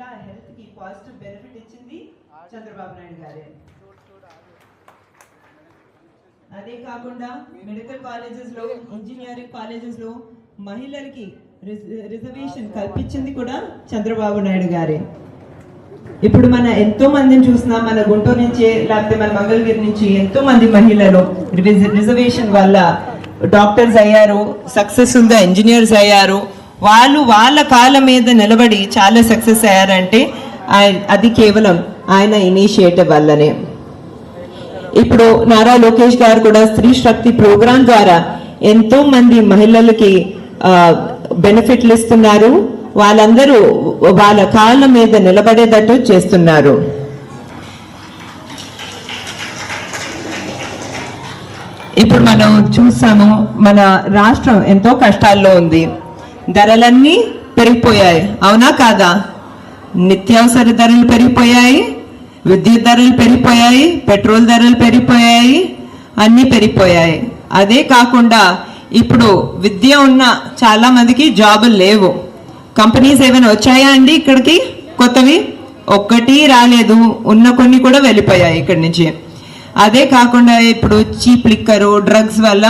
మహిళా హెల్త్ కి positive benefit ఇచ్చింది చంద్రబాబు నాయుడు గారే. అదే కాకుండా మెడికల్ కాలేజెస్ లో, ఇంజనీరింగ్ కాలేజెస్ లో మహిళలకి రిజర్వేషన్ కల్పించింది కూడా చంద్రబాబు నాయుడు గారే. ఇప్పుడు మన ఎంతో మందిని చూస్తున్నాం, మన గుంటూరు నుంచి లేకపోతే మన మంగళగిరి నుంచి ఎంతో మంది మహిళలు రిజర్వేషన్ వల్ల డాక్టర్స్ అయ్యారు, సక్సెస్ఫుల్ గా ఇంజనీర్స్ అయ్యారు. వాళ్ళు వాళ్ళ కాళ్ళ మీద నిలబడి చాలా సక్సెస్ అయ్యారంటే అది కేవలం ఆయన ఇనిషియేటివ్ వల్లనే. ఇప్పుడు నారా లోకేష్ గారు కూడా స్త్రీ శక్తి ప్రోగ్రాం ద్వారా ఎంతో మంది మహిళలకి బెనిఫిట్లు ఇస్తున్నారు. వాళ్ళందరూ వాళ్ళ కాళ్ళ మీద నిలబడేటట్టు చేస్తున్నారు. ఇప్పుడు మనం చూసాము, మన రాష్ట్రం ఎంతో కష్టాల్లో ఉంది. ధరలన్నీ పెరిగిపోయాయి, అవునా కాదా? నిత్యావసర ధరలు పెరిగిపోయాయి, విద్యుత్ ధరలు పెరిగిపోయాయి, పెట్రోల్ ధరలు పెరిగిపోయాయి, అన్నీ పెరిగిపోయాయి. అదే కాకుండా ఇప్పుడు విద్య ఉన్న చాలా మందికి జాబులు లేవు. కంపెనీస్ ఏమైనా వచ్చాయా అండి ఇక్కడికి కొత్తవి? ఒక్కటి రాలేదు, ఉన్న కొన్ని కూడా వెళ్ళిపోయాయి ఇక్కడి నుంచి. అదే కాకుండా ఇప్పుడు చీప్ లిక్కరు, డ్రగ్స్ వల్ల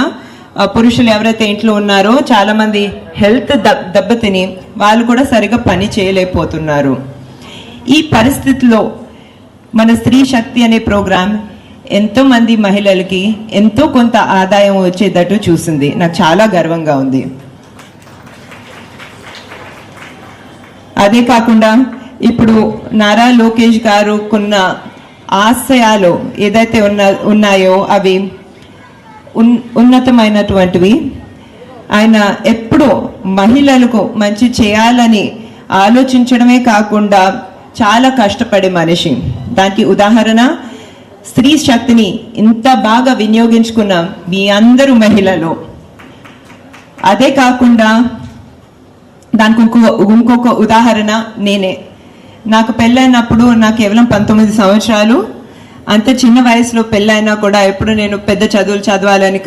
పురుషులు ఎవరైతే ఇంట్లో ఉన్నారో చాలా మంది హెల్త్ దెబ్బతిని వాళ్ళు కూడా సరిగా పని చేయలేకపోతున్నారు. ఈ పరిస్థితిలో మన స్త్రీ శక్తి అనే ప్రోగ్రాం ఎంతో మంది మహిళలకి ఎంతో కొంత ఆదాయం వచ్చేటట్టు చూసింది. నాకు చాలా గర్వంగా ఉంది. అదే కాకుండా ఇప్పుడు నారా లోకేష్ గారు కొన్న ఆశయాలు ఏదైతే ఉన్నాయో అవి ఉన్నతమైనటువంటివి. ఆయన ఎప్పుడూ మహిళలకు మంచి చేయాలని ఆలోచించడమే కాకుండా చాలా కష్టపడే మనిషి. దానికి ఉదాహరణ స్త్రీ శక్తిని ఇంత బాగా వినియోగించుకున్నాం మీ అందరూ మహిళలు. అదే కాకుండా దానికి ఇంకొక ఉదాహరణ నేనే. నాకు పెళ్ళైనప్పుడు నాకు కేవలం 19 సంవత్సరాలు. అంత చిన్న వయసులో పెళ్ళైనా కూడా ఎప్పుడు నేను పెద్ద చదువులు చదవాలని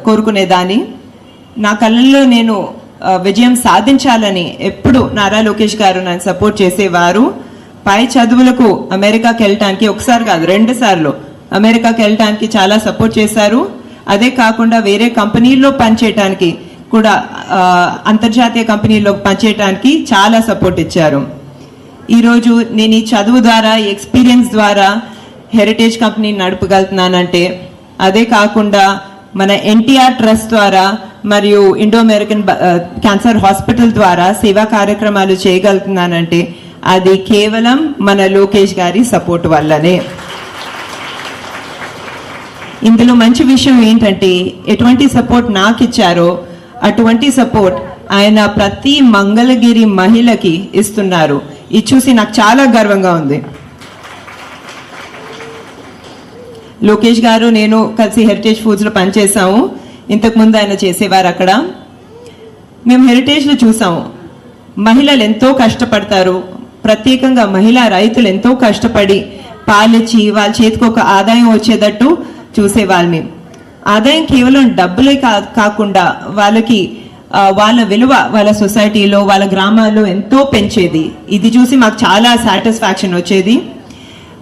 కోరుకునేదాన్ని. నా కళ్ళల్లో నేను విజయం సాధించాలని ఎప్పుడు నారా లోకేష్ గారు నన్ను సపోర్ట్ చేసేవారు. పై చదువులకు అమెరికాకి వెళ్ళటానికి ఒకసారి కాదు 2 సార్లు అమెరికాకి వెళ్ళటానికి చాలా సపోర్ట్ చేశారు. అదే కాకుండా వేరే కంపెనీల్లో పనిచేయటానికి కూడా, అంతర్జాతీయ కంపెనీల్లో పనిచేయటానికి చాలా సపోర్ట్ ఇచ్చారు. ఈరోజు నేను ఈ చదువు ద్వారా, ఈ ఎక్స్పీరియన్స్ ద్వారా హెరిటేజ్ కంపెనీని నడపగలుగుతున్నానంటే, అదే కాకుండా మన ఎన్టీఆర్ ట్రస్ట్ ద్వారా మరియు ఇండో అమెరికన్ క్యాన్సర్ హాస్పిటల్ ద్వారా సేవా కార్యక్రమాలు చేయగలుగుతున్నానంటే అది కేవలం మన లోకేష్ గారి సపోర్ట్ వల్లనే. ఇందులో మంచి విషయం ఏంటంటే ఎటువంటి సపోర్ట్ నాకు ఇచ్చారో అటువంటి సపోర్ట్ ఆయన ప్రతి మంగళగిరి మహిళకి ఇస్తున్నారు. ఇది చూసి నాకు చాలా గర్వంగా ఉంది. లోకేష్ గారు నేను కలిసి హెరిటేజ్ ఫుడ్స్లో పనిచేసాము. ఇంతకుముందు ఆయన చేసేవారు అక్కడ. మేము హెరిటేజ్లో చూసాము మహిళలు ఎంతో కష్టపడతారు. ప్రత్యేకంగా మహిళా రైతులు ఎంతో కష్టపడి పాలిచ్చి వాళ్ళ చేతికి ఒక ఆదాయం వచ్చేటట్టు చూసేవాళ్ళని. ఆదాయం కేవలం డబ్బులే కాకుండా వాళ్ళకి వాళ్ళ విలువ వాళ్ళ సొసైటీలో, వాళ్ళ గ్రామాల్లో ఎంతో పెంచేది. ఇది చూసి మాకు చాలా సాటిస్ఫాక్షన్ వచ్చేది.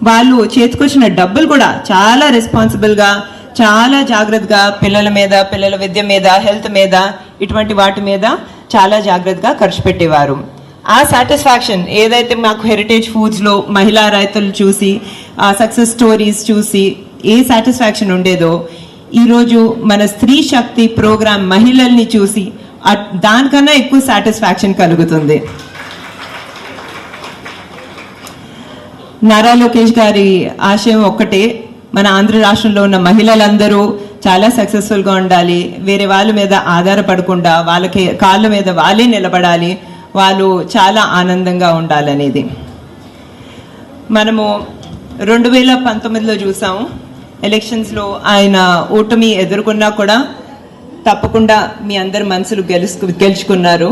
వాళ్ళు చేతికొచ్చిన డబ్బులు కూడా చాలా రెస్పాన్సిబుల్గా, చాలా జాగ్రత్తగా పిల్లల మీద, పిల్లల విద్య మీద, హెల్త్ మీద, ఇటువంటి వాటి మీద చాలా జాగ్రత్తగా ఖర్చు పెట్టేవారు. ఆ సాటిస్ఫాక్షన్ ఏదైతే మాకు హెరిటేజ్ ఫుడ్స్లో మహిళా రైతులు చూసి, ఆ సక్సెస్ స్టోరీస్ చూసి ఏ సాటిస్ఫాక్షన్ ఉండేదో, ఈరోజు మన స్త్రీ శక్తి ప్రోగ్రాం మహిళల్ని చూసి దానికన్నా ఎక్కువ సాటిస్ఫాక్షన్ కలుగుతుంది. నారా లోకేష్ గారి ఆశయం ఒక్కటే, మన ఆంధ్ర రాష్ట్రంలో ఉన్న మహిళలందరూ చాలా సక్సెస్ఫుల్గా ఉండాలి, వేరే వాళ్ళ మీద ఆధారపడకుండా వాళ్ళకి కాళ్ళ మీద వాళ్ళే నిలబడాలి, వాళ్ళు చాలా ఆనందంగా ఉండాలనేది. మనము 2019లో చూసాము, ఎలక్షన్స్లో ఆయన ఓటమి ఎదుర్కొన్నా కూడా తప్పకుండా మీ అందరి మనసులు గెలుచుకున్నారు.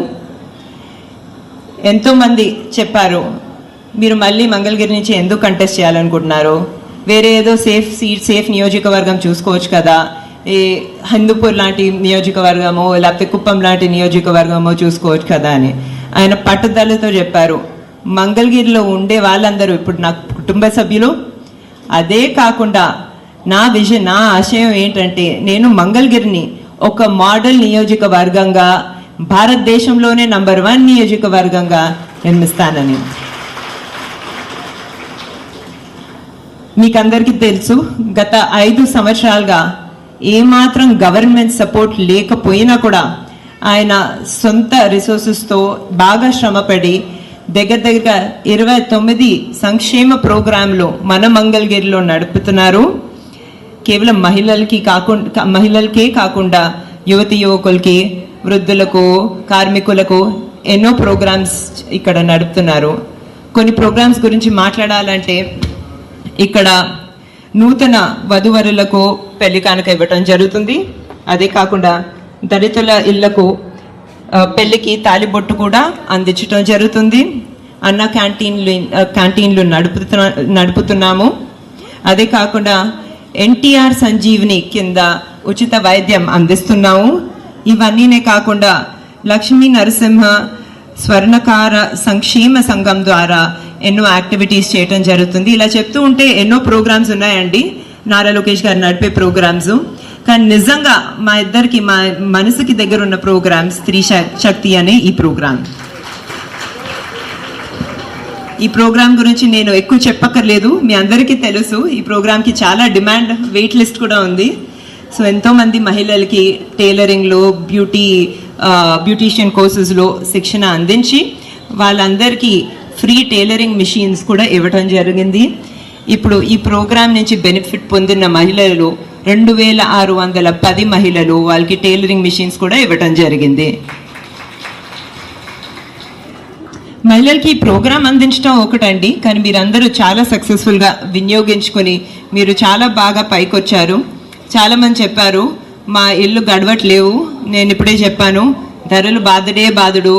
ఎంతోమంది చెప్పారు మీరు మళ్ళీ మంగళగిరి నుంచి ఎందుకు కంటెస్ట్ చేయాలనుకుంటున్నారు, వేరే ఏదో సేఫ్ నియోజకవర్గం చూసుకోవచ్చు కదా, ఈ హిందూపూర్ లాంటి నియోజకవర్గమో లేకపోతే కుప్పం లాంటి నియోజకవర్గమో చూసుకోవచ్చు కదా అని ఆయన పట్టుదలతో చెప్పారు. మంగళగిరిలో ఉండే వాళ్ళందరూ ఇప్పుడు నా కుటుంబ సభ్యులు. అదే కాకుండా నా విజన్, నా ఆశయం ఏంటంటే నేను మంగళగిరిని ఒక మోడల్ నియోజకవర్గంగా, భారతదేశంలోనే నంబర్ 1 నియోజకవర్గంగా నిర్మిస్తానని. మీకందరికీ తెలుసు, గత 5 సంవత్సరాలుగా ఏమాత్రం గవర్నమెంట్ సపోర్ట్ లేకపోయినా కూడా ఆయన సొంత రిసోర్సెస్తో బాగా శ్రమపడి దగ్గరగా 29 సంక్షేమ ప్రోగ్రాంలు మన మంగళగిరిలో నడుపుతున్నారు. కేవలం మహిళలకే కాకుండా యువతి యువకులకి, వృద్ధులకు, కార్మికులకు ఎన్నో ప్రోగ్రామ్స్ ఇక్కడ నడుపుతున్నారు. కొన్ని ప్రోగ్రామ్స్ గురించి మాట్లాడాలంటే ఇక్కడ నూతన వధువరులకు పెళ్లి కానుక ఇవ్వటం జరుగుతుంది. అదే కాకుండా దళితుల ఇళ్లకు పెళ్లికి తాలిబొట్టు కూడా అందించడం జరుగుతుంది. అన్న క్యాంటీన్లు నడుపుతున్నాము. అదే కాకుండా ఎన్టీఆర్ సంజీవిని కింద ఉచిత వైద్యం అందిస్తున్నాము. ఇవన్నీనే కాకుండా లక్ష్మీ నరసింహ స్వర్ణకార సంక్షేమ సంఘం ద్వారా ఎన్నో యాక్టివిటీస్ చేయటం జరుగుతుంది. ఇలా చెప్తూ ఉంటే ఎన్నో ప్రోగ్రామ్స్ ఉన్నాయండి, నారా లోకేష్ గారు నడిపే ప్రోగ్రామ్స్. కానీ నిజంగా మా ఇద్దరికి, మా మనసుకి దగ్గర ఉన్న ప్రోగ్రామ్ స్త్రీ శక్తి అనే ఈ ప్రోగ్రామ్. ఈ ప్రోగ్రామ్ గురించి నేను ఎక్కువ చెప్పక్కర్లేదు, మీ అందరికీ తెలుసు. ఈ ప్రోగ్రామ్కి చాలా డిమాండ్, వెయిట్ లిస్ట్ కూడా ఉంది. సో ఎంతోమంది మహిళలకి టైలరింగ్లో, బ్యూటీషియన్ కోర్సెస్లో శిక్షణ అందించి వాళ్ళందరికీ ఫ్రీ టైలరింగ్ మిషన్స్ కూడా ఇవ్వటం జరిగింది. ఇప్పుడు ఈ ప్రోగ్రామ్ నుంచి బెనిఫిట్ పొందిన మహిళలు 2610 మహిళలు, వాళ్ళకి టైలరింగ్ మిషన్స్ కూడా ఇవ్వటం జరిగింది. మహిళలకి ఈ ప్రోగ్రామ్ అందించడం ఒకటండి, కానీ మీరందరూ చాలా సక్సెస్ఫుల్గా వినియోగించుకొని మీరు చాలా బాగా పైకొచ్చారు. చాలామంది చెప్పారు మా ఇల్లు గడవట్లేవు, నేను ఇప్పుడే చెప్పాను ధరలు బాధుడు,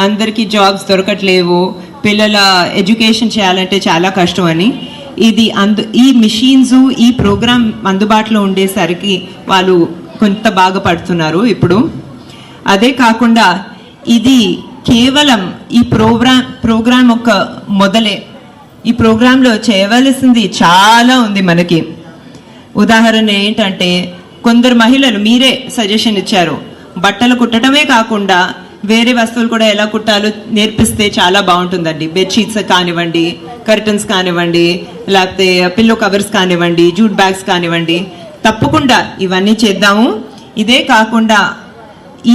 అందరికీ జాబ్స్ దొరకట్లేవు, పిల్లల ఎడ్యుకేషన్ చేయాలంటే చాలా కష్టం అని. ఈ మిషన్స్, ఈ ప్రోగ్రామ్ అందుబాటులో ఉండేసరికి వాళ్ళు కొంత బాగా పడుతున్నారు ఇప్పుడు. అదే కాకుండా ఇది కేవలం ఈ ప్రోగ్రామ్ ఒక మొదలే. ఈ ప్రోగ్రాంలో చేయవలసింది చాలా ఉంది మనకి. ఉదాహరణ ఏంటంటే కొందరు మహిళలు మీరే సజెషన్ ఇచ్చారు, బట్టలు కుట్టడమే కాకుండా వేరే వస్తువులు కూడా ఎలా కుట్టాలో నేర్పిస్తే చాలా బాగుంటుందండి. బెడ్షీట్స్ కానివ్వండి, కర్టన్స్ కానివ్వండి, లేకపోతే పిల్లో కవర్స్ కానివ్వండి, జూట్ బ్యాగ్స్ కానివ్వండి, తప్పకుండా ఇవన్నీ చేద్దాము. ఇదే కాకుండా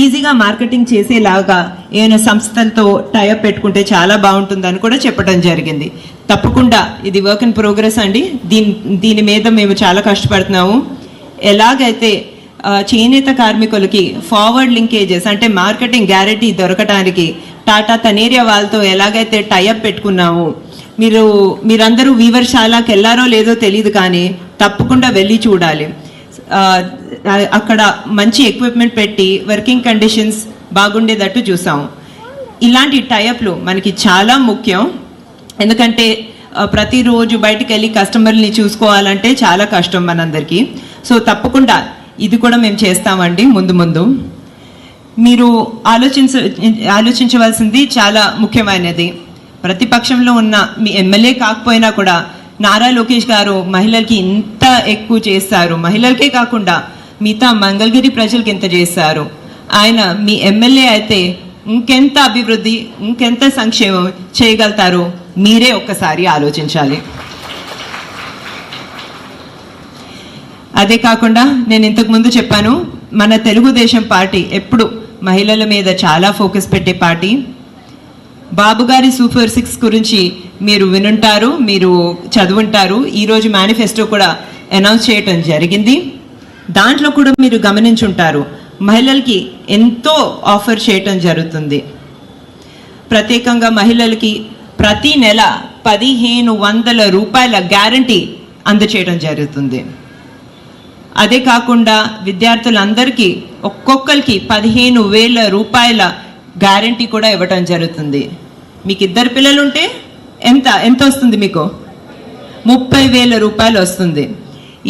ఈజీగా మార్కెటింగ్ చేసేలాగా ఏమైనా సంస్థలతో టైఅప్ పెట్టుకుంటే చాలా బాగుంటుందని కూడా చెప్పడం జరిగింది. తప్పకుండా ఇది వర్క్ ఇన్ ప్రోగ్రెస్ అండి. దీని మీద మేము చాలా కష్టపడుతున్నాము. ఎలాగైతే చేనేత కార్మికులకి ఫార్వర్డ్ లింకేజెస్ అంటే మార్కెటింగ్ గ్యారెంటీ దొరకడానికి టాటా తనేరియా వాళ్ళతో ఎలాగైతే టైఅప్ పెట్టుకున్నాము, మీరందరూ వీవర్శాలకు వెళ్ళారో లేదో తెలియదు, కానీ తప్పకుండా వెళ్ళి చూడాలి. అక్కడ మంచి ఎక్విప్మెంట్ పెట్టి వర్కింగ్ కండిషన్స్ బాగుండేటట్టు చూసాము. ఇలాంటి టైఅప్లు మనకి చాలా ముఖ్యం. ఎందుకంటే ప్రతిరోజు బయటికి వెళ్ళి కస్టమర్ని చూసుకోవాలంటే చాలా కష్టం మనందరికీ. సో తప్పకుండా ఇది కూడా మేము చేస్తామండి. ముందు మీరు ఆలోచించవలసింది చాలా ముఖ్యమైనది. ప్రతిపక్షంలో ఉన్న మీ ఎమ్మెల్యే కాకపోయినా కూడా నారా లోకేష్ గారు మహిళలకి ఇంత ఎక్కువ చేస్తారు. మహిళలకే కాకుండా మిగతా మంగళగిరి ప్రజలకి ఎంత చేస్తారు. ఆయన మీ ఎమ్మెల్యే అయితే ఇంకెంత అభివృద్ధి, ఇంకెంత సంక్షేమం చేయగలుగుతారు మీరే ఒక్కసారి ఆలోచించాలి. అదే కాకుండా నేను ఇంతకు ముందు చెప్పాను, మన తెలుగుదేశం పార్టీ ఎప్పుడు మహిళల మీద చాలా ఫోకస్ పెట్టే పార్టీ. బాబు గారి సూపర్ 6 గురించి మీరు వినుంటారు, మీరు చదువుంటారు. ఈరోజు మేనిఫెస్టో కూడా అనౌన్స్ చేయటం జరిగింది. దాంట్లో కూడా మీరు గమనించుంటారు, మహిళలకి ఎంతో ఆఫర్ చేయటం జరుగుతుంది. ప్రత్యేకంగా మహిళలకి ప్రతి నెల 1500 రూపాయల గ్యారంటీ అందచేయడం జరుగుతుంది. అదే కాకుండా విద్యార్థులందరికీ ఒక్కొక్కరికి 15,000 రూపాయల గ్యారంటీ కూడా ఇవ్వటం జరుగుతుంది. మీకు 2 పిల్లలు ఉంటే ఎంత వస్తుంది? మీకు 30,000 రూపాయలు వస్తుంది.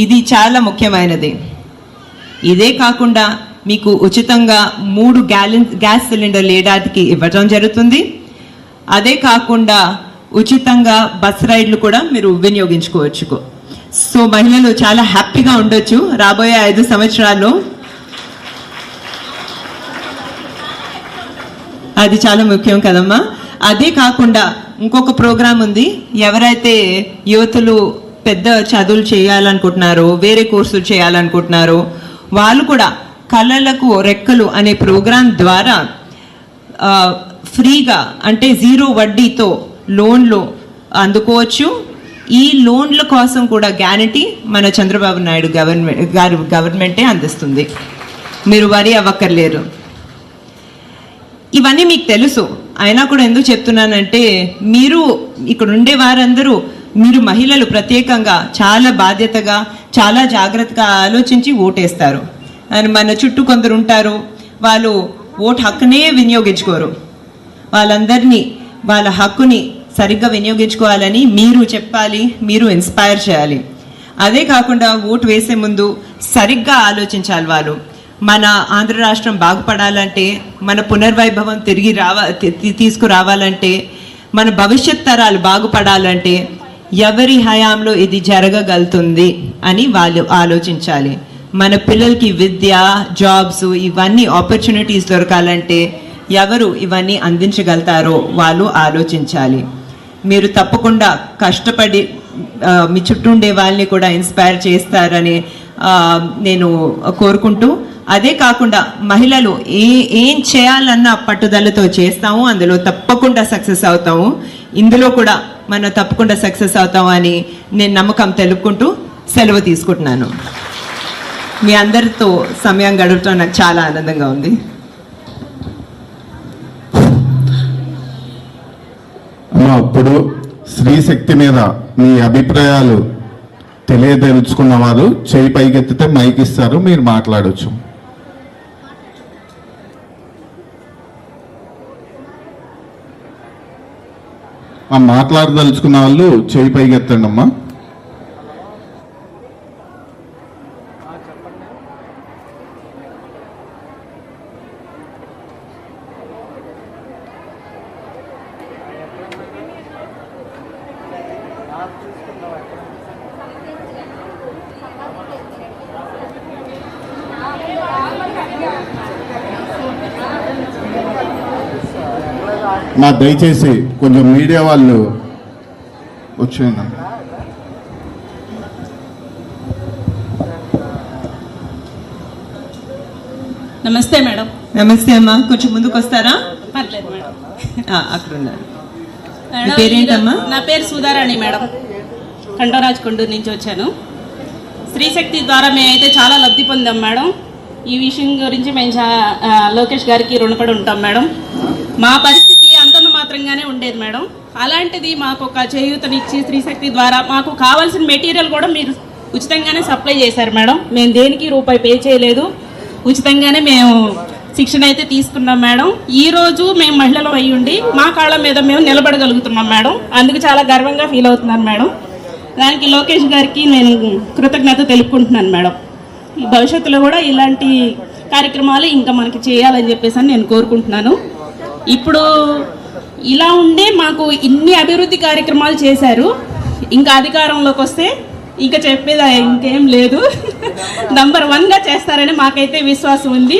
ఇది చాలా ముఖ్యమైనది. ఇదే కాకుండా మీకు ఉచితంగా 3 గ్యాస్ సిలిండర్లు ఏడాదికి ఇవ్వటం జరుగుతుంది. అదే కాకుండా ఉచితంగా బస్ రైడ్లు కూడా మీరు వినియోగించుకోవచ్చు. సో మహిళలు చాలా హ్యాపీగా ఉండొచ్చు రాబోయే 5 సంవత్సరాల్లో. అది చాలా ముఖ్యం కదమ్మా. అదే కాకుండా ఇంకొక ప్రోగ్రాం ఉంది. ఎవరైతే యువతులు పెద్ద చదువులు చేయాలనుకుంటున్నారో, వేరే కోర్సులు చేయాలనుకుంటున్నారో, వాళ్ళు కూడా కళలకు రెక్కలు అనే ప్రోగ్రాం ద్వారా ఫ్రీగా అంటే 0 వడ్డీతో లోన్లు అందుకోవచ్చు. ఈ లోన్ల కోసం కూడా గ్యారంటీ మన చంద్రబాబు నాయుడు గవర్నమెంటే అందిస్తుంది. మీరు వరి అవ్వక్కర్లేరు. ఇవన్నీ మీకు తెలుసు, అయినా కూడా ఎందుకు చెప్తున్నానంటే మీరు ఇక్కడ ఉండే వారందరూ మీరు మహిళలు ప్రత్యేకంగా చాలా బాధ్యతగా చాలా జాగ్రత్తగా ఆలోచించి ఓటేస్తారు. అని మన చుట్టూ కొందరు ఉంటారు, వాళ్ళు ఓటు హక్కునే వినియోగించుకోరు. వాళ్ళందరినీ వాళ్ళ హక్కుని సరిగ్గా వినియోగించుకోవాలని మీరు చెప్పాలి, మీరు ఇన్స్పైర్ చేయాలి. అదే కాకుండా ఓటు వేసే ముందు సరిగ్గా ఆలోచించాలి. వాళ్ళు మన ఆంధ్ర రాష్ట్రం బాగుపడాలంటే, మన పునర్వైభవం తిరిగి తీసుకురావాలంటే, మన భవిష్యత్ తరాలు బాగుపడాలంటే ఎవరి హయాంలో ఇది జరగగలుగుతుంది అని వాళ్ళు ఆలోచించాలి. మన పిల్లలకి విద్య, జాబ్స్, ఇవన్నీ ఆపర్చునిటీస్ దొరకాలంటే ఎవరు ఇవన్నీ అందించగలుగుతారో వాళ్ళు ఆలోచించాలి. మీరు తప్పకుండా కష్టపడి మీ చుట్టూ ఉండే వాళ్ళని కూడా ఇన్స్పైర్ చేస్తారని నేను కోరుకుంటూ, అదే కాకుండా మహిళలు ఏం చేయాలన్న పట్టుదలతో చేస్తాము, అందులో తప్పకుండా సక్సెస్ అవుతాము. ఇందులో కూడా మనం తప్పకుండా సక్సెస్ అవుతాము అని నేను నమ్మకం తెలుపుకుంటూ సెలవు తీసుకుంటున్నాను. మీ అందరితో సమయం గడపడం నాకు చాలా ఆనందంగా ఉంది. అప్పుడు స్త్రీ శక్తి మీద మీ అభిప్రాయాలు తెలియదలుచుకున్న వారు చేయి పైకెత్తితే మైక్ ఇస్తారు, మీరు మాట్లాడవచ్చు. మాట్లాడదలుచుకున్న వాళ్ళు చేయి పైకెత్తండి అమ్మా. దయచేసి కొంచెం మీడియా వాళ్ళు వచ్చేయండి. నమస్తే మేడం. నమస్తే అమ్మా, కొంచెం ముందుకు వస్తారా? పర్లేదు మేడం. అక్కడ ఉన్నారు. పేరేంటమ్మా? నా పేరు సుధారాణి మేడం. కంటోరాజ్ కొండూరు నుంచి వచ్చాను. స్త్రీశక్తి ద్వారా మేమైతే చాలా లబ్ధి పొందాం మేడం. ఈ విషయం గురించి మేము లోకేష్ గారికి రుణపడి ఉంటాం మేడం. మా పరిస్థితి అంతంత మాత్రంగానే ఉండేది మేడం. అలాంటిది మాకు ఒక చేయూతనిచ్చి స్త్రీశక్తి ద్వారా మాకు కావాల్సిన మెటీరియల్ కూడా మీరు ఉచితంగానే సప్లై చేశారు మేడం. మేము దేనికి రూపాయి పే చేయలేదు, ఉచితంగానే మేము శిక్షణ అయితే తీసుకున్నాం మేడం. ఈరోజు మేము మహిళలు అయ్యి ఉండి మా కాళ్ళ మీద మేము నిలబడగలుగుతున్నాం మేడం. అందుకు చాలా గర్వంగా ఫీల్ అవుతున్నాను మేడం. దానికి లోకేష్ గారికి నేను కృతజ్ఞత తెలుపుకుంటున్నాను మేడం. ఈ భవిష్యత్తులో కూడా ఇలాంటి కార్యక్రమాలు ఇంకా మనకి చేయాలని చెప్పేసి నేను కోరుకుంటున్నాను. ఇప్పుడు ఇలా ఉండే మాకు ఇన్ని అభివృద్ధి కార్యక్రమాలు చేశారు. ఇంకా అధికారంలోకి వస్తే ఇంకా చెప్పేది ఇంకేం లేదు. నంబర్ 1గా చేస్తారని మాకైతే విశ్వాసం ఉంది.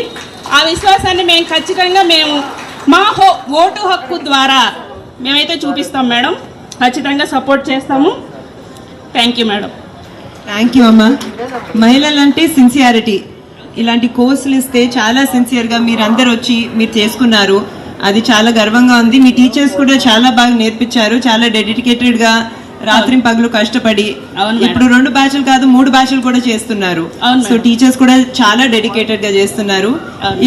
ఆ విశ్వాసాన్ని మేము ఖచ్చితంగా మా ఓటు హక్కు ద్వారా మేమైతే చూపిస్తాం మేడం. ఖచ్చితంగా సపోర్ట్ చేస్తాము. Thank you madam. Thank you అమ్మా. మహిళలంటే సిన్సియారిటీ. ఇలాంటి కోర్సులు ఇస్తే చాలా సిన్సియర్గా మీరందరూ వచ్చి మీరు చేసుకున్నారు. అది చాలా గర్వంగా ఉంది. మీ టీచర్స్ కూడా చాలా బాగా నేర్పించారు, చాలా డెడికేటెడ్గా రాత్రి పగలు కష్టపడి. ఇప్పుడు 2 బ్యాచ్లు కాదు 3 బ్యాచ్లు కూడా చేస్తున్నారు. సో టీచర్స్ కూడా చాలా డెడికేటెడ్ గా చేస్తున్నారు.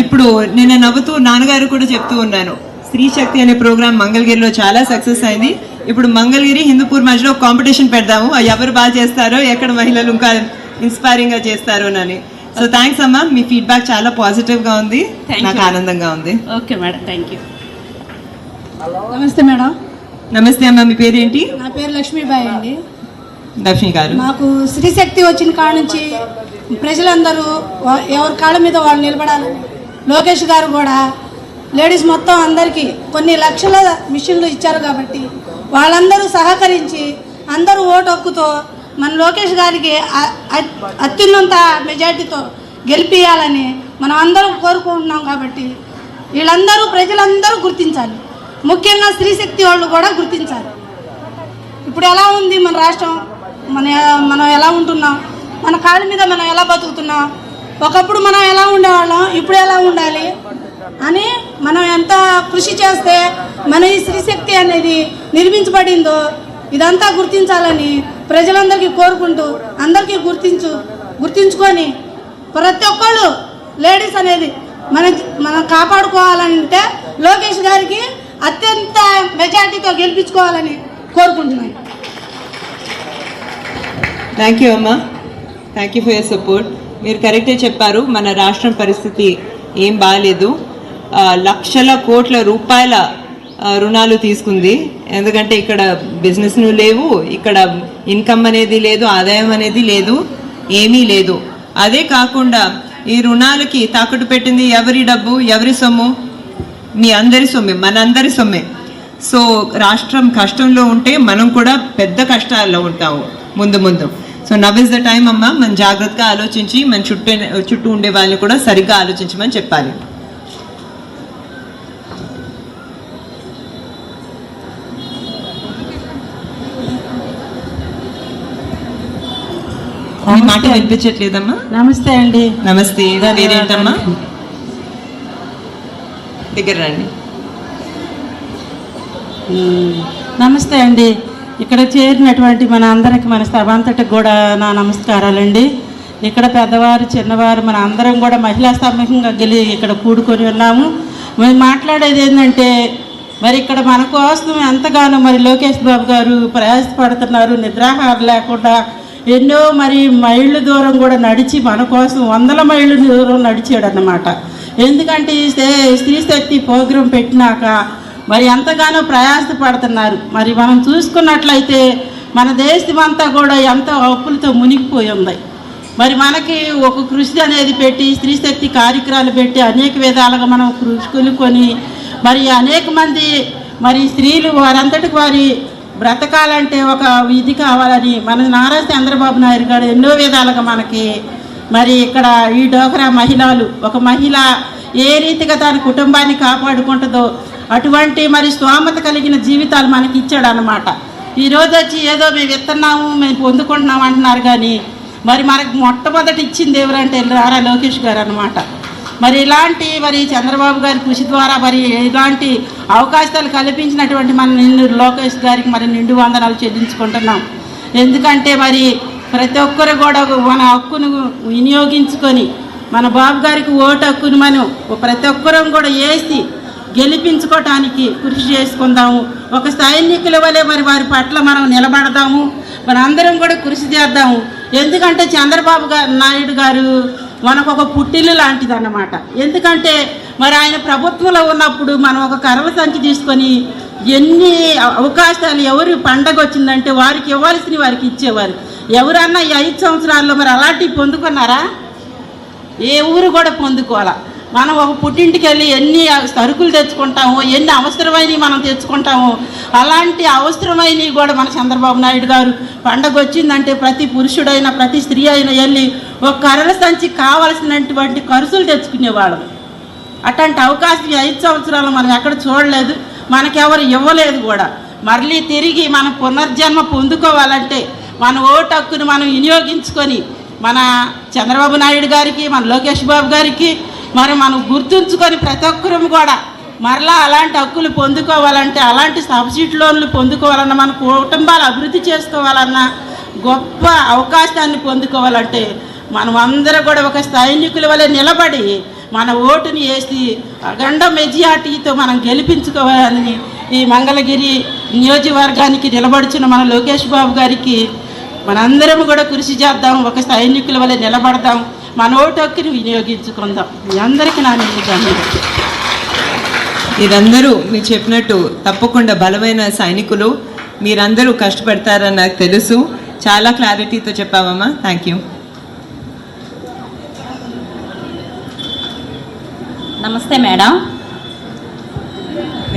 ఇప్పుడు నేను నవ్వుతూ నాన్నగారు కూడా చెప్తూ ఉన్నాను, స్త్రీ శక్తి అనే ప్రోగ్రామ్ మంగళగిరిలో చాలా సక్సెస్ అయింది. ఇప్పుడు మంగళగిరి హిందూపూర్ మధ్యలో కాంపిటీషన్ పెడదాము, ఎవరు బాగా చేస్తారో, ఎక్కడ మహిళలు ఇంకా ఇన్స్పైరింగ్ గా చేస్తారు అని. సో థ్యాంక్స్ అమ్మా, మీ ఫీడ్బ్యాక్ చాలా పాజిటివ్ గా ఉంది, నాకు ఆనందంగా ఉంది. Okay madam, thank you. నమస్తే మేడం. నమస్తే అమ్మా, మీ పేరేంటి? నా పేరు లక్ష్మీబాయి అండి. లక్ష్మి గారు, మాకు స్త్రీశక్తి వచ్చిన కాడ నుంచి ప్రజలందరూ ఎవరి కాళ్ళ మీద వాళ్ళు నిలబడాలని లోకేష్ గారు కూడా లేడీస్ మొత్తం అందరికీ కొన్ని లక్షల మిషన్లు ఇచ్చారు. కాబట్టి వాళ్ళందరూ సహకరించి అందరూ ఓటు హక్కుతో మన లోకేష్ గారికి అత్యున్నత మెజార్టీతో గెలిపియాలని మనం అందరం కోరుకుంటున్నాం. కాబట్టి వీళ్ళందరూ ప్రజలందరూ గుర్తించాలి, ముఖ్యంగా స్త్రీశక్తి వాళ్ళు కూడా గుర్తించాలి. ఇప్పుడు ఎలా ఉంది మన రాష్ట్రం, మనం ఎలా ఉంటున్నాం, మన కాళ్ళ మీద మనం ఎలా బతుకుతున్నాం, ఒకప్పుడు మనం ఎలా ఉండేవాళ్ళం, ఇప్పుడు ఎలా ఉండాలి అని మనం ఎంత కృషి చేస్తే మన ఈ స్త్రీశక్తి అనేది నిర్మించబడిందో ఇదంతా గుర్తించాలని ప్రజలందరికీ కోరుకుంటూ, అందరికీ గుర్తించుకొని ప్రతి ఒక్కళ్ళు లేడీస్ అనేది మనం కాపాడుకోవాలంటే లోకేష్ గారికి అత్యంత మెజార్టీతో గెలిపించుకోవాలని కోరుకుంటున్నాను. థ్యాంక్ యూ అమ్మా, thank you for your support. మీరు కరెక్టే చెప్పారు, మన రాష్ట్రం పరిస్థితి ఏం బాగాలేదు. లక్షల కోట్ల రూపాయల రుణాలు తీసుకుంది. ఎందుకంటే ఇక్కడ బిజినెస్లు లేవు, ఇక్కడ ఇన్కమ్ అనేది లేదు, ఆదాయం అనేది లేదు, ఏమీ లేదు. అదే కాకుండా ఈ రుణాలకి తాకట్టు పెట్టింది ఎవరి డబ్బు, ఎవరి సొమ్ము? మీ అందరి సొమ్మే, మనందరి సొమ్మే. సో రాష్ట్రం కష్టంలో ఉంటే మనం కూడా పెద్ద కష్టాల్లో ఉంటాము ముందు. So now is the time అమ్మా, మనం జాగ్రత్తగా ఆలోచించి మన చుట్టూ ఉండే వాళ్ళని కూడా సరిగ్గా ఆలోచించమని చెప్పాలి. మీ మాట వినిపించట్లేదమ్మా? నమస్తే అండి. నమస్తే, పేరేంటమ్మా? దగ్గర రండి. నమస్తే అండి. ఇక్కడ చేరినటువంటి మన అందరికి, మన సభ అంతటికి కూడా నా నమస్కారాలండి. ఇక్కడ పెద్దవారు చిన్నవారు మన అందరం కూడా మహిళా సమూహంగా ఇక్కడ కూడుకొని ఉన్నాము. మేము మాట్లాడేది ఏంటంటే, మరి ఇక్కడ మన కోసం ఎంతగానో మరి లోకేష్ బాబు గారు ప్రయాసపడుతున్నారు. నిద్రాహారం లేకుండా ఎన్నో మరి మైళ్ళు దూరం కూడా నడిచి మన కోసం 100 మైళ్ళు దూరం నడిచాడు అన్నమాట. ఎందుకంటే స్త్రీ శక్తి ప్రోగ్రాం పెట్టినాక మరి ఎంతగానో ప్రయాసపడుతున్నారు. మరి మనం చూసుకున్నట్లయితే మన దేశం అంతా కూడా ఎంతో అప్పులతో మునిగిపోయి ఉంది. మరి మనకి ఒక కృషి అనేది పెట్టి స్త్రీ శక్తి కార్యక్రమాలు పెట్టి అనేక విధాలుగా మనం కృషి మరి అనేక మంది మరి స్త్రీలు వారంతటికి వారి బ్రతకాలంటే ఒక విధి కావాలని మన నారా చంద్రబాబు నాయుడు గారు ఎన్నో విధాలుగా మనకి మరి ఇక్కడ ఈ డోక్రా మహిళలు, ఒక మహిళ ఏ రీతిగా తన కుటుంబాన్ని కాపాడుకుంటుందో అటువంటి మరి స్తోమత కలిగిన జీవితాలు మనకి ఇచ్చాడు అన్నమాట. ఈరోజు వచ్చి ఏదో మేము ఇస్తున్నాము, మేము పొందుకుంటున్నాము అంటున్నారు, కానీ మరి మనకు మొట్టమొదటి ఇచ్చింది ఎవరంటే నారా లోకేష్ గారు అన్నమాట. మరి ఇలాంటి మరి చంద్రబాబు గారి కృషి ద్వారా మరి ఇలాంటి అవకాశాలు కల్పించినటువంటి మన లోకేష్ గారికి మరి నిండు వందనాలు చెల్లించుకుంటున్నాం. ఎందుకంటే మరి ప్రతి ఒక్కరు కూడా మన హక్కును వినియోగించుకొని మన బాబు గారికి ఓటు హక్కును మనం ప్రతి ఒక్కరం కూడా వేసి గెలిపించుకోవటానికి కృషి చేసుకుందాము. ఒక సైనికుల వలె మరి వారి పట్ల మనం నిలబడదాము, మన అందరం కూడా కృషి చేద్దాము. ఎందుకంటే చంద్రబాబు నాయుడు గారు మనకు ఒక పుట్టిల్లు లాంటిది అన్నమాట. ఎందుకంటే మరి ఆయన ప్రభుత్వంలో ఉన్నప్పుడు మనం ఒక కర్రల సంచి తీసుకొని ఎన్ని అవకాశాలు, ఎవరు పండగ వచ్చిందంటే వారికి ఇవ్వాల్సిన వారికి ఇచ్చేవారు. ఎవరన్నా ఈ 5 సంవత్సరాల్లో మరి అలాంటివి పొందుకున్నారా? ఏ ఊరు కూడా పొందుకోవాలా. మనం ఒక పుట్టింటికి వెళ్ళి ఎన్ని సరుకులు తెచ్చుకుంటామో, ఎన్ని అవసరమైనవి మనం తెచ్చుకుంటామో, అలాంటి అవసరమైనవి కూడా మన చంద్రబాబు నాయుడు గారు పండగ వచ్చిందంటే ప్రతి పురుషుడైనా ప్రతి స్త్రీ అయినా వెళ్ళి ఒక కర్రల సంచి కావాల్సినటువంటి ఖర్చులు తెచ్చుకునేవాళ్ళం. అట్లాంటి అవకాశం 5 సంవత్సరాలు మనం ఎక్కడ చూడలేదు, మనకెవరు ఇవ్వలేదు కూడా. మళ్ళీ తిరిగి మన పునర్జన్మ పొందుకోవాలంటే మన ఓటు హక్కును మనం వినియోగించుకొని మన చంద్రబాబు నాయుడు గారికి, మన లోకేష్ బాబు గారికి మరి మనం గుర్తుంచుకొని ప్రతి ఒక్కరం కూడా మరలా అలాంటి హక్కులు పొందుకోవాలంటే, అలాంటి సబ్సిడీ లోన్లు పొందుకోవాలన్నా, మన కుటుంబాలు అభివృద్ధి చేసుకోవాలన్నా, గొప్ప అవకాశాన్ని పొందుకోవాలంటే మనం అందరూ కూడా ఒక సైనికుల వలె నిలబడి మన ఓటుని వేసి అఖండ మెజార్టీతో మనం గెలిపించుకోవాలని ఈ మంగళగిరి నియోజకవర్గానికి నిలబడుచున్న మన లోకేష్ బాబు గారికి మనందరం కూడా కృషి చేద్దాం, ఒక సైనికుల వలె నిలబడదాం, మన ఓటు హక్కుని వినియోగించుకుందాం. మీ అందరికీ నా నిజంగా మీరందరూ మీరు చెప్పినట్టు తప్పకుండా బలమైన సైనికులు, మీరందరూ కష్టపడతారని నాకు తెలుసు. చాలా క్లారిటీతో చెప్పావమ్మా, థ్యాంక్ యూ. నమస్తే మేడం.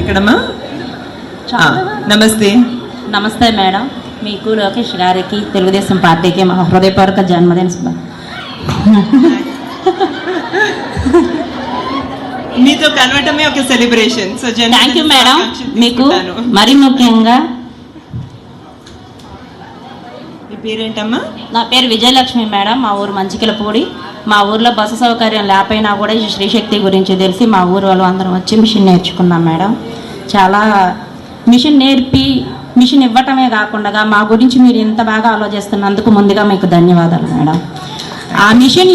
ఎక్కడమ్మా? నమస్తే. నమస్తే మేడం, మీకు లోకేష్ గారికి తెలుగుదేశం పార్టీకి మా హృదయపూర్వక జన్మదిన మీతో కలవటమే ఒక celebration. So thank you madam. మీకు మరీ ముఖ్యంగా మీ పేరేంటమ్మా? నా పేరు విజయలక్ష్మి మేడం. మా ఊరు మంచికిలపూడి. మా ఊర్లో బస్సు సౌకర్యం లేకపోయినా కూడా ఈ శ్రీశక్తి గురించి తెలిసి మా ఊరు వాళ్ళు అందరం వచ్చి మిషన్ నేర్చుకున్నాం మేడం. చాలా మిషన్ ఇవ్వటమే కాకుండా మా గురించి మీరు ఇంత బాగా ఆలోచిస్తున్నందుకు ముందుగా మీకు ధన్యవాదాలు మేడం. ఆ మిషన్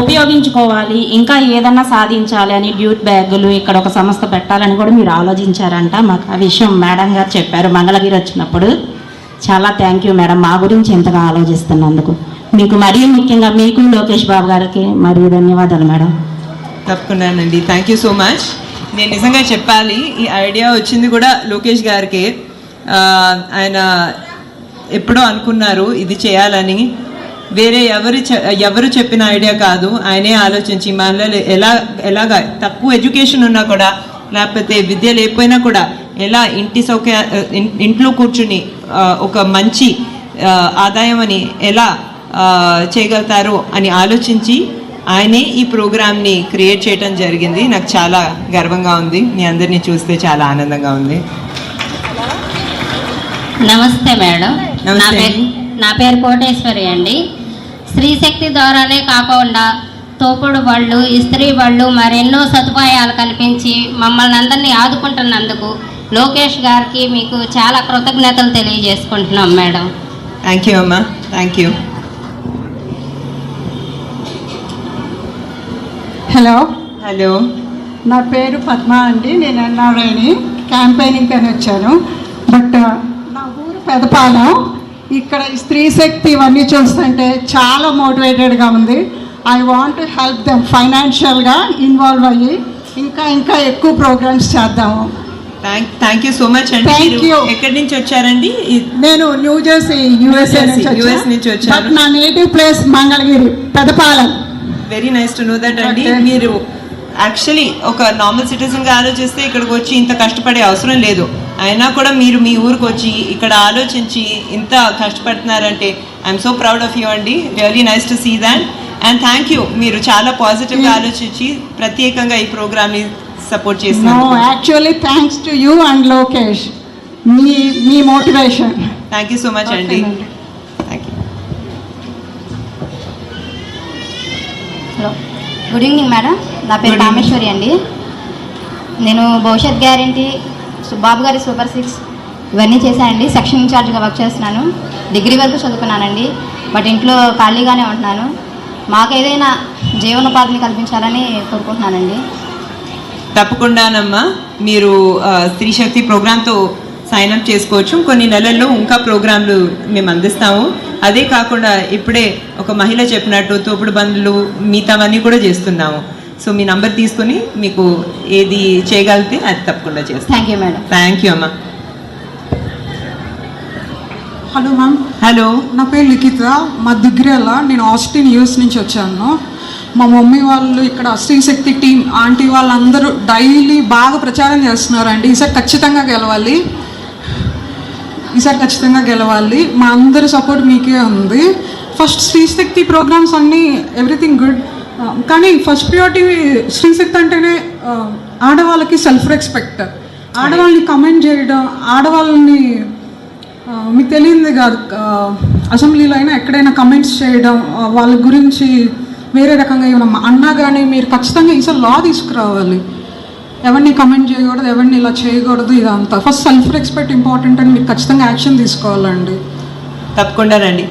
ఉపయోగించుకోవాలి, ఇంకా ఏదన్నా సాధించాలి అని డ్యూట్ బ్యాగులు ఇక్కడ ఒక సంస్థ పెట్టాలని కూడా మీరు ఆలోచించారంట. మాకు ఆ విషయం మేడం గారు చెప్పారు మంగళగిరి వచ్చినప్పుడు. చాలా థ్యాంక్ యూ మేడం, మా గురించి ఇంతగా ఆలోచిస్తున్నందుకు. మీకు మరీ ముఖ్యంగా మీకు లోకేష్ బాబు గారికి మరీ ధన్యవాదాలు మేడం. తప్పకుండానండి, థ్యాంక్ యూ సో మచ్. నేను నిజంగా చెప్పాలి, ఈ ఐడియా వచ్చింది కూడా లోకేష్ గారికి. ఆయన ఎప్పుడో అనుకున్నారు ఇది చేయాలని. వేరే ఎవరు చెప్పిన ఐడియా కాదు, ఆయనే ఆలోచించి మనలో ఎలాగా తక్కువ ఎడ్యుకేషన్ ఉన్నా కూడా, లేకపోతే విద్య లేకపోయినా కూడా ఎలా ఇంట్లో కూర్చుని ఒక మంచి ఆదాయం అని ఎలా చేయగలుగుతారు అని ఆలోచించి ఆయనే ఈ ప్రోగ్రామ్ని క్రియేట్ చేయడం జరిగింది. నాకు చాలా గర్వంగా ఉంది, మీ అందరినీ చూస్తే చాలా ఆనందంగా ఉంది. నమస్తే మేడం. నమస్తే. నా పేరు కోటేశ్వరి అండి. స్త్రీశక్తి ద్వారానే కాకుండా తోపుడు బళ్ళు, ఇస్త్రీ బళ్ళు మరెన్నో సదుపాయాలు కల్పించి మమ్మల్ని అందరినీ ఆదుకుంటున్నందుకు లోకేష్ గారికి మీకు చాలా కృతజ్ఞతలు తెలియజేసుకుంటున్నాం మేడం. థ్యాంక్ యూ అమ్మా, థ్యాంక్ యూ. హలో హలో, నా పేరు పద్మ అండి. నేను ఎన్ఆర్ఐని క్యాంపెయినింగ్ అని వచ్చాను. బట్ నా ఊరు పెదపాలెం. ఇక్కడ స్త్రీ శక్తి ఇవన్నీ చూస్తుంటే చాలా మోటివేటెడ్గా ఉంది. I want to help them ఫైనాన్షియల్గా ఇన్వాల్వ్ అయ్యి ఇంకా ఎక్కువ ప్రోగ్రామ్స్ చేద్దాము. థ్యాంక్ యూ సో మచ్ అండి. Thank you. ఎక్కడి నుంచి వచ్చారండి? నేను న్యూ జెర్సీ యుఎస్ఏ నుంచి వచ్చాను. బట్ నా native place Mangalagiri Pedapalem. Very nice to know that అండి. Okay. మీరు యాక్చువల్లీ ఒక నార్మల్ సిటిజన్గా ఆలోచిస్తే ఇక్కడికి వచ్చి ఇంత కష్టపడే అవసరం లేదు. అయినా కూడా మీరు మీ ఊరికి వచ్చి ఇక్కడ ఆలోచించి ఇంత కష్టపడుతున్నారంటే I'm so proud of you అండి. Really nice to see that. And thank you, మీరు చాలా పాజిటివ్గా ఆలోచించి ప్రత్యేకంగా ఈ ప్రోగ్రామ్ని సపోర్ట్ నో, చేస్తున్నారు. Actually thanks to you and Lokesh, మీ motivation. Thank you so much అండి. Thank you. Hello, good evening madam. నా పేరు Good evening. కామేశ్వరి అండి. నేను భవిష్యత్ గ్యారంటీ, బాబు గారి సూపర్ 6 ఇవన్నీ చేశానండి. సెక్షన్ ఇన్ఛార్జ్గా వర్క్ చేస్తున్నాను. డిగ్రీ వరకు చదువుకున్నానండి. బట్ ఇంట్లో ఖాళీగానే ఉంటున్నాను. మాకు ఏదైనా జీవనోపాధిని కల్పించాలని కోరుకుంటున్నానండి. తప్పకుండానమ్మా, మీరు స్త్రీ శక్తి ప్రోగ్రామ్తో సైన్ అప్ చేసుకోవచ్చు. కొన్ని నెలల్లో ఇంకా ప్రోగ్రాంలు మేము అందిస్తాము. అదే కాకుండా ఇప్పుడే ఒక మహిళ చెప్పినట్టు తోపుడు బండ్లు మిగతావన్నీ కూడా చేస్తున్నాము. సో మీ నంబర్ తీసుకుని మీకు ఏది చేయగలిగితే అది తప్పకుండా చేస్తాం. Thank you madam. Thank you అమ్మా. Hello ma'am. హలో, నా పేరు లిఖిత. మా దిగ్రేల. నేను ఆస్టిన్ యూఎస్ నుంచి వచ్చాను. మా మమ్మీ వాళ్ళు ఇక్కడ స్త్రీశక్తి టీం ఆంటీ వాళ్ళందరూ డైలీ బాగా ప్రచారం చేస్తున్నారండి. ఈసారి ఖచ్చితంగా గెలవాలి. మా అందరి సపోర్ట్ మీకే ఉంది. ఫస్ట్ స్త్రీశక్తి ప్రోగ్రామ్స్ అన్నీ ఎవ్రీథింగ్ గుడ్, కానీ ఫస్ట్ ప్రియారిటీ స్త్రీశక్తి అంటేనే ఆడవాళ్ళకి సెల్ఫ్ రెస్పెక్ట్. ఆడవాళ్ళని కమెంట్ చేయడం, ఆడవాళ్ళని మీకు తెలియదు కాదు, అసెంబ్లీలో అయినా ఎక్కడైనా కమెంట్స్ చేయడం, వాళ్ళ గురించి వేరే రకంగా ఏమైనా అన్నా కానీ మీరు ఖచ్చితంగా ఈసారి లా తీసుకురావాలి. ఎవరిని కమెంట్ చేయకూడదు, ఎవరిని ఇలా చేయకూడదు. ఇదంతా ఫస్ట్ సెల్ఫ్ రెస్పెక్ట్ ఇంపార్టెంట్ అని మీరు ఖచ్చితంగా యాక్షన్ తీసుకోవాలండి. తప్పకుండానండి.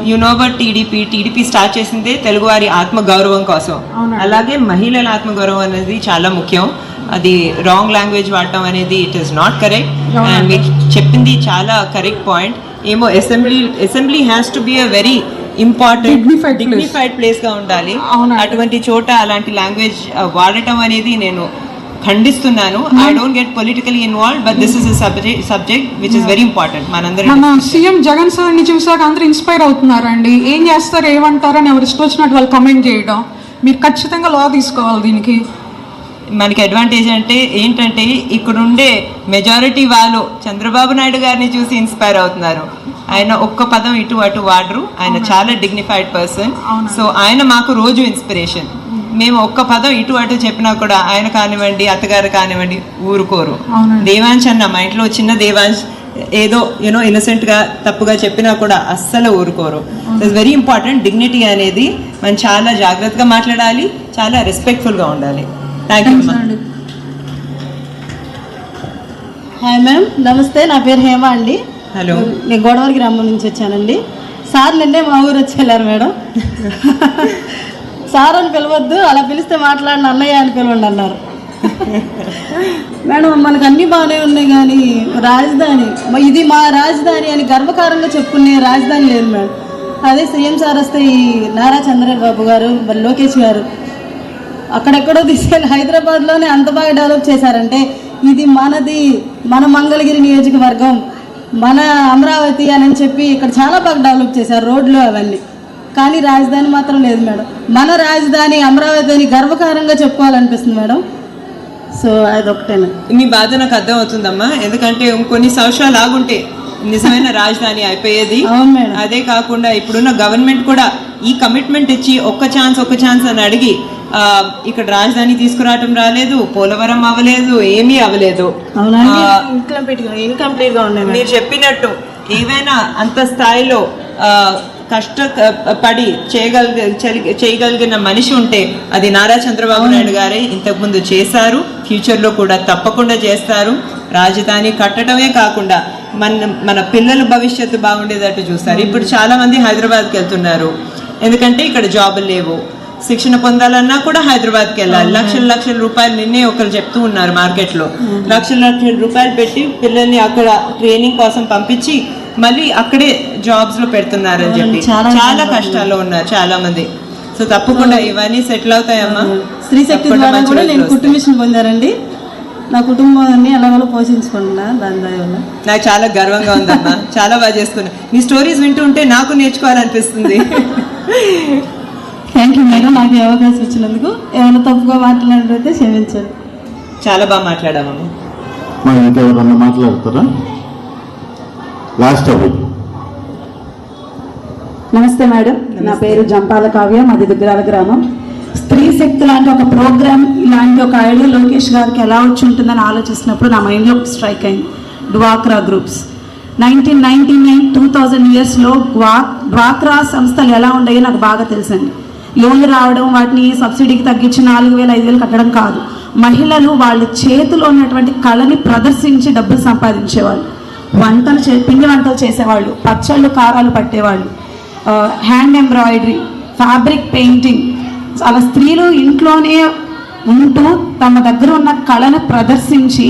You know about TDP start చేసిందే తెలుగువారి ఆత్మగౌరవం కోసం. అలాగే మహిళల ఆత్మగౌరవం అనేది చాలా ముఖ్యం. అది రాంగ్ లాంగ్వేజ్ వాడటం అనేది it is not correct. And మీరు చెప్పింది చాలా కరెక్ట్ పాయింట్. ఏమో assembly has to be a very important dignified ప్లేస్గా ఉండాలి. అటువంటి చోట అలాంటి లాంగ్వేజ్ వాడటం అనేది నేను ఖండిస్తున్నాను. I don't get politically involved, but this is a subject which is very important. మన సీఎం జగన్ సార్ని చూసాక అందరూ ఇన్స్పైర్ అవుతున్నారండి. ఏం చేస్తారు, ఏమంటారు అని ఎవరు ఇష్టం వచ్చినట్టు వాళ్ళు కమెంట్ చేయడం. మీరు ఖచ్చితంగా లా తీసుకోవాలి దీనికి. మనకి అడ్వాంటేజ్ అంటే ఏంటంటే ఇక్కడుండే మెజారిటీ వాళ్ళు చంద్రబాబు నాయుడు గారిని చూసి ఇన్స్పైర్ అవుతున్నారు. ఆయన ఒక్క పదం ఇటు అటు వాడరు, ఆయన చాలా డిగ్నిఫైడ్ పర్సన్. సో ఆయన మాకు రోజు ఇన్స్పిరేషన్. మేము ఒక్క పదం ఇటు అటు చెప్పినా కూడా ఆయన కానివ్వండి, అత్తగారు కానివ్వండి ఊరుకోరు. దేవాంశ్ అన్న, మా ఇంట్లో చిన్న దేవాంశ్ ఏదో ఇన్నోసెంట్ గా తప్పుగా చెప్పినా కూడా అస్సలు ఊరుకోరు. It's very important. డిగ్నిటీ అనేది మనం చాలా జాగ్రత్తగా మాట్లాడాలి, చాలా రెస్పెక్ట్ఫుల్ గా ఉండాలి. Thank you. హాయ్ మ్యామ్, నమస్తే. నా పేరు హేమ అండి. హలో. నేను గోడవరి గ్రామం నుంచి వచ్చానండి. సార్ నిన్నే మా ఊరు వచ్చి వెళ్ళారు మేడం. సార్ అని పిలవద్దు, అలా పిలిస్తే మాట్లాడిన అన్నయ్య అని పిలవండి అన్నారు. మేడం మనకు అన్నీ బాగానే ఉన్నాయి కానీ రాజధాని, ఇది మా రాజధాని అని గర్వకారంగా చెప్పుకునే రాజధాని లేదు మేడం. అదే సీఎం సార్ వస్తే ఈ నారా చంద్రబాబు గారు, మరి లోకేష్ గారు అక్కడెక్కడో తీసుకెళ్ళి హైదరాబాద్లోనే అంత బాగా డెవలప్ చేశారంటే ఇది మనది, మన మంగళగిరి నియోజకవర్గం, మన అమరావతి అని చెప్పి ఇక్కడ చాలా బాగా డెవలప్ చేశారు, రోడ్లు అవన్నీ. కానీ రాజధాని మాత్రం లేదు మేడం. మన రాజధాని అమరావతి అని గర్వకారంగా చెప్పుకోవాలనిపిస్తుంది మేడం. సో అదొకటేనా. మీ బాధ నాకు అర్థం అవుతుందమ్మా, ఎందుకంటే కొన్ని సంవత్సరాలు ఆగుంటే నిజమైన రాజధాని అయిపోయేది. అదే కాకుండా ఇప్పుడున్న గవర్నమెంట్ కూడా ఈ కమిట్మెంట్ ఇచ్చి ఒక్క ఛాన్స్ అని అడిగి ఇక్కడ రాజధాని తీసుకురావటం రాలేదు, పోలవరం అవ్వలేదు, ఏమీ అవ్వలేదు. ఇన్కంప్లీట్ గా ఉన్నాయి. మీరు చెప్పినట్టు ఏవైనా అంత స్థాయిలో కష్టపడి చేయగలిగిన మనిషి ఉంటే అది నారా చంద్రబాబు నాయుడు గారే. ఇంతకుముందు చేశారు, ఫ్యూచర్లో కూడా తప్పకుండా చేస్తారు. రాజధాని కట్టడమే కాకుండా మన పిల్లల భవిష్యత్తు బాగుండేటట్టు చూస్తారు. ఇప్పుడు చాలా మంది హైదరాబాద్కి వెళ్తున్నారు, ఎందుకంటే ఇక్కడ జాబులు లేవు. శిక్షణ పొందాలన్నా కూడా హైదరాబాద్కి వెళ్ళాలి. లక్షల రూపాయలు, నిన్నే ఒకరు చెప్తూ ఉన్నారు మార్కెట్లో, లక్షల రూపాయలు పెట్టి పిల్లల్ని అక్కడ ట్రైనింగ్ కోసం పంపించి మళ్ళీ అక్కడే జాబ్స్ లో పెడుతున్నారు అని చెప్పి చాలా కష్టాల్లో ఉన్నారు చాలా మంది. సో తప్పకుండా ఇవన్నీ సెటిల్ అవుతాయమ్మా. స్త్రీ శక్తి ద్వారా కూడా నేను కుటుంబిషన్ పొందారండి. నా కుటుంబాన్ని ఎలాగో పోషించుకుంటున్నా, దాని వల్ల నాకు చాలా గర్వంగా ఉందమ్మా. చాలా బాగా చేస్తున్నా. నీ స్టోరీస్ వింటూ ఉంటే నాకు నేర్చుకోవాలనిపిస్తుంది. థ్యాంక్ యూ మేడం, నాకు ఈ అవకాశం ఇచ్చినందుకు. ఏమైనా తప్పుగా మాట్లాడినట్లయితే క్షమించండి. చాలా బాగా మాట్లాడామమ్మా. మరి ఇంకెవరన్నా మాట్లాడతారా? లాస్ట్ అవి. నమస్తే మేడం, నా పేరు జంపాల కావ్య, మాది దుగ్గరాల గ్రామం. స్త్రీ శక్తి లాంటి ఒక ప్రోగ్రామ్, ఇలాంటి ఒక ఐడియా లోకేష్ గారికి ఎలా వచ్చి ఉంటుందని ఆలోచిస్తున్నప్పుడు నా మైండ్లో స్ట్రైక్ అయింది డ్వాక్రా గ్రూప్స్. 1999-2000 ఇయర్స్లో డ్వాక్రా సంస్థలు ఎలా ఉండేవి నాకు బాగా తెలుసండి. లోన్లు రావడం, వాటిని సబ్సిడీకి తగ్గించి 4,000-5,000 కట్టడం కాదు, మహిళలు వాళ్ళ చేతిలో ఉన్నటువంటి కళని ప్రదర్శించి డబ్బులు సంపాదించేవాళ్ళు. పిండి వంటలు చేసేవాళ్ళు, పచ్చళ్ళు కారాలు పట్టేవాళ్ళు, హ్యాండ్ ఎంబ్రాయిడరీ, ఫ్యాబ్రిక్ పెయింటింగ్. అలా స్త్రీలు ఇంట్లోనే ఉంటూ తమ దగ్గర ఉన్న కళను ప్రదర్శించి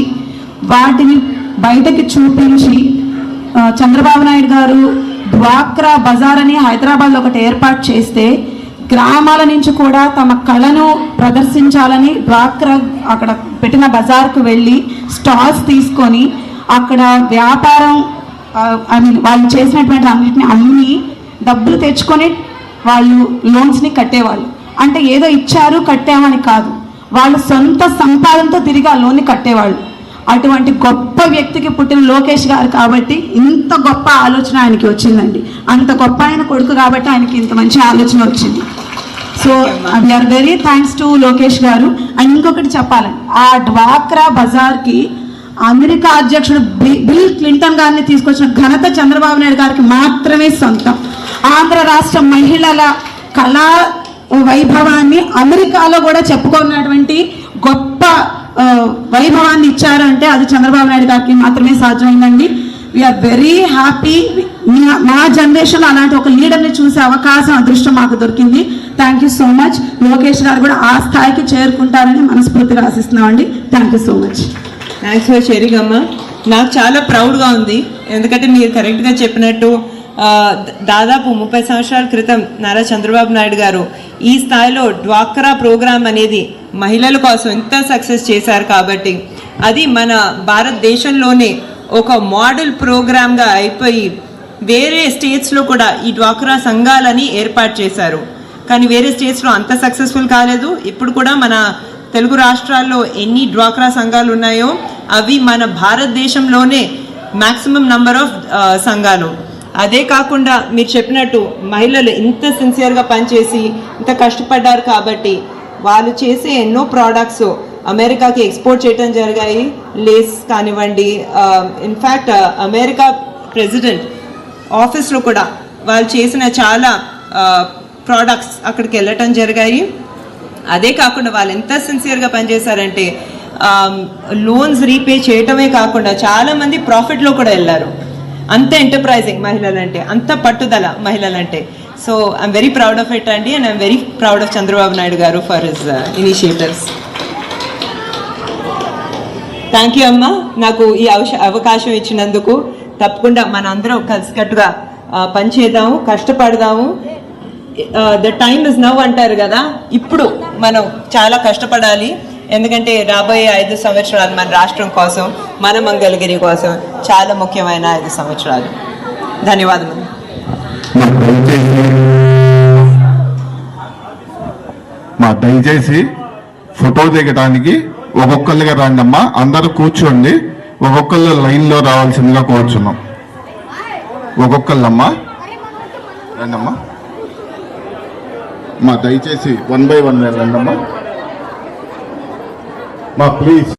వాటిని బయటకి చూపించి, చంద్రబాబు నాయుడు గారు డ్వాక్రా బజార్ అని హైదరాబాద్లో ఒకటి ఏర్పాటు చేస్తే గ్రామాల నుంచి కూడా తమ కళను ప్రదర్శించాలని డ్వాక్రా అక్కడ పెట్టిన బజార్కు వెళ్ళి స్టాల్స్ తీసుకొని అక్కడ వ్యాపారం వాళ్ళు చేసినటువంటి అన్నిటిని అమ్మి డబ్బులు తెచ్చుకొని వాళ్ళు లోన్స్ని కట్టేవాళ్ళు. అంటే ఏదో ఇచ్చారు కట్టామని కాదు, వాళ్ళు సొంత సంపాదనతో తిరిగి ఆ లోన్ని కట్టేవాళ్ళు. అటువంటి గొప్ప వ్యక్తికి పుట్టిన లోకేష్ గారు కాబట్టి ఇంత గొప్ప ఆలోచన ఆయనకి వచ్చిందండి. అంత గొప్ప ఆయన కొడుకు కాబట్టి ఆయనకి ఇంత మంచి ఆలోచన వచ్చింది. So we are very thanks to Lokesh garu. And ఇంకొకటి చెప్పాలండి, ఆ డ్వాక్రా బజార్కి అమెరికా అధ్యక్షుడు బిల్ క్లింటన్ గారిని తీసుకొచ్చిన ఘనత చంద్రబాబు నాయుడు గారికి మాత్రమే సొంతం. ఆంధ్ర రాష్ట్ర మహిళల కళా వైభవాన్ని అమెరికాలో కూడా చెప్పుకున్నటువంటి గొప్ప వైభవాన్ని ఇచ్చారంటే అది చంద్రబాబు నాయుడు గారికి మాత్రమే సాధ్యమైందండి. We are very happy. మా జనరేషన్లో అలాంటి ఒక లీడర్ని చూసే అవకాశం, అదృష్టం మాకు దొరికింది. Thank you so much. Lokesh గారు కూడా ఆ స్థాయికి చేరుకుంటారని మనస్ఫూర్తిగా ఆశిస్తున్నామండి. Thank you so much. Thanks for sharing అమ్మా. నాకు చాలా ప్రౌడ్గా ఉంది, ఎందుకంటే మీరు కరెక్ట్గా చెప్పినట్టు దాదాపు 30 సంవత్సరాల క్రితం నారా చంద్రబాబు నాయుడు గారు ఈ స్థాయిలో డ్వాక్రా ప్రోగ్రామ్ అనేది మహిళల కోసం ఎంత సక్సెస్ చేశారు కాబట్టి అది మన భారతదేశంలోనే ఒక మోడల్ ప్రోగ్రామ్గా అయిపోయి వేరే స్టేట్స్లో కూడా ఈ డ్వాక్రా సంఘాలని ఏర్పాటు చేశారు. కానీ వేరే స్టేట్స్లో అంత సక్సెస్ఫుల్ కాలేదు. ఇప్పుడు కూడా మన తెలుగు రాష్ట్రాల్లో ఎన్ని డ్వాక్రా సంఘాలు ఉన్నాయో అవి మన భారతదేశంలోనే మ్యాక్సిమం నంబర్ ఆఫ్ సంఘాలు. అదే కాకుండా మీరు చెప్పినట్టు మహిళలు ఇంత సిన్సియర్గా పనిచేసి ఇంత కష్టపడ్డారు కాబట్టి వాళ్ళు చేసే ఎన్నో ప్రోడక్ట్స్ అమెరికాకి ఎక్స్పోర్ట్ చేయడం జరిగాయి. లేస్ కానివ్వండి, ఇన్ఫ్యాక్ట్ అమెరికా ప్రెసిడెంట్ ఆఫీస్లో కూడా వాళ్ళు చేసిన చాలా ప్రోడక్ట్స్ అక్కడికి వెళ్ళటం జరిగాయి. అదే కాకుండా వాళ్ళు ఎంత సిన్సియర్గా పనిచేశారంటే లోన్స్ రీపే చేయటమే కాకుండా చాలామంది ప్రాఫిట్లో కూడా వెళ్ళారు. అంత ఎంటర్ప్రైజింగ్ మహిళలంటే, అంత పట్టుదల మహిళలంటే. So I'm very proud of it అండి, and I'm very proud of Chandrababu Naidu గారు for his initiatives. Thank you అమ్మ, నాకు ఈ అవకాశం ఇచ్చినందుకు. తప్పకుండా మన అందరం కలిసికట్టుగా పనిచేద్దాము, కష్టపడదాము. ద టైమ్ ఇస్ నౌ అంటారు కదా, ఇప్పుడు మనం చాలా కష్టపడాలి. ఎందుకంటే రాబోయే 5 సంవత్సరాలు మన రాష్ట్రం కోసం, మన మంగళగిరి కోసం చాలా ముఖ్యమైన 5 సంవత్సరాలు. ధన్యవాదములు. దయచేసి ఫోటో దిగడానికి ఒక్కొక్కరిగా రండమ్మా, అందరూ కూర్చోండి. ఒక్కొక్కళ్ళు లైన్లో రావాల్సిందిగా కోరుచున్నాం. ఒక్కొక్కళ్ళమ్మా రండమ్మా, దయచేసి 1 by 1 రండమ్మా ప్లీజ్.